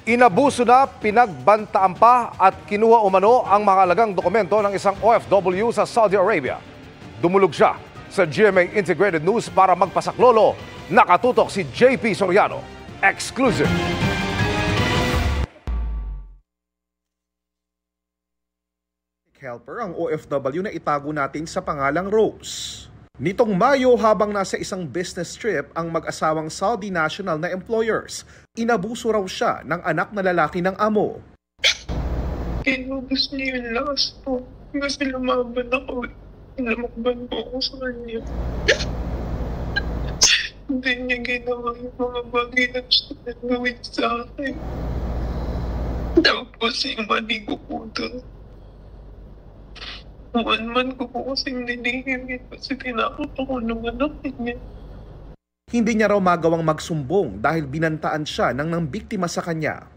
Inabuso na, pinagbantaan pa at kinuha umano ang mga halagang dokumento ng isang OFW sa Saudi Arabia. Dumulog siya sa GMA Integrated News para magpasaklolo. Nakatutok si JP Soriano. Exclusive. Helper ang OFW na itago natin sa pangalang Rose. Nitong Mayo, habang nasa isang business trip ang mag-asawang Saudi national na employers, inabuso raw siya ng anak na lalaki ng amo. Inubos niya yung lakas po. Kasi lumaban ako. Lumakban po ako sa kanya. Hindi niya ginawa yung mga bagay na gusto na gawin sa akin. Tapos yung mali ko po doon. 1 month ko po kasing nilihim kasi tinakot ako ng anak niya. Hindi niya raw magawang magsumbong dahil binantaan siya ng biktima sa kanya.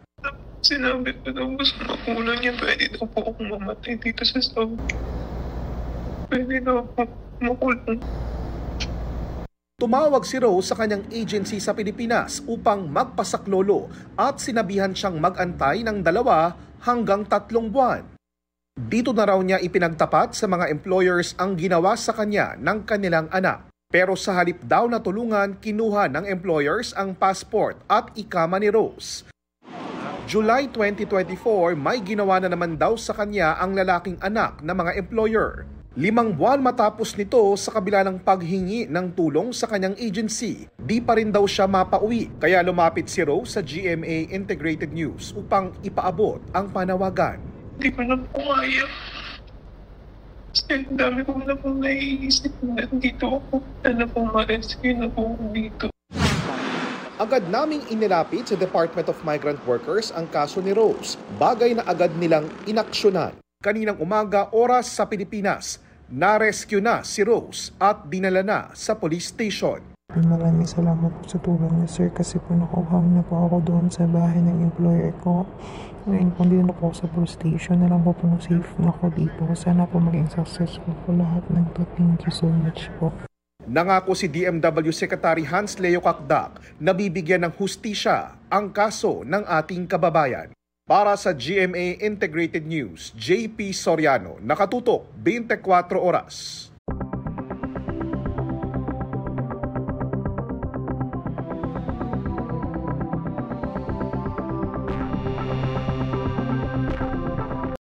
Sinabi ko daw mas makulang niya, pwede daw po akong mamatay dito sa Saudi. Pwede daw po makulong. Tumawag si Rose sa kanyang agency sa Pilipinas upang magpasaklolo at sinabihan siyang mag-antay ng 2 hanggang 3 buwan. Dito na raw niya ipinagtapat sa mga employers ang ginawa sa kanya ng kanilang anak. Pero sa halip daw na tulungan, kinuha ng employers ang passport at ikama ni Rose. July 2024, may ginawa na naman daw sa kanya ang lalaking anak ng mga employer. 5 buwan matapos nito, sa kabila ng paghingi ng tulong sa kanyang agency, di pa rin daw siya mapauwi. Kaya lumapit si Rose sa GMA Integrated News upang ipaabot ang panawagan. Hindi ko na po kaya. Kasi ang dami ko na po naiisip na dito ako. Sana po ma-rescue na po ako dito. Agad naming inilapit sa Department of Migrant Workers ang kaso ni Rose. Bagay na agad nilang inaksyonan. Kaninang umaga, oras sa Pilipinas, na-rescue na si Rose at dinala na sa police station. Maraming salamat po sa tulong niya, sir, kasi po nakuha na po ako doon sa bahay ng employer ko. Ngayon po din ako sa police station na lang po safe na ako dito. Sana po maging successful po lahat ng to. Thank you so much po. Nangako si DMW Secretary Hans Leo Kakdak na bibigyan ng hustisya ang kaso ng ating kababayan. Para sa GMA Integrated News, JP Soriano, nakatutok 24 oras.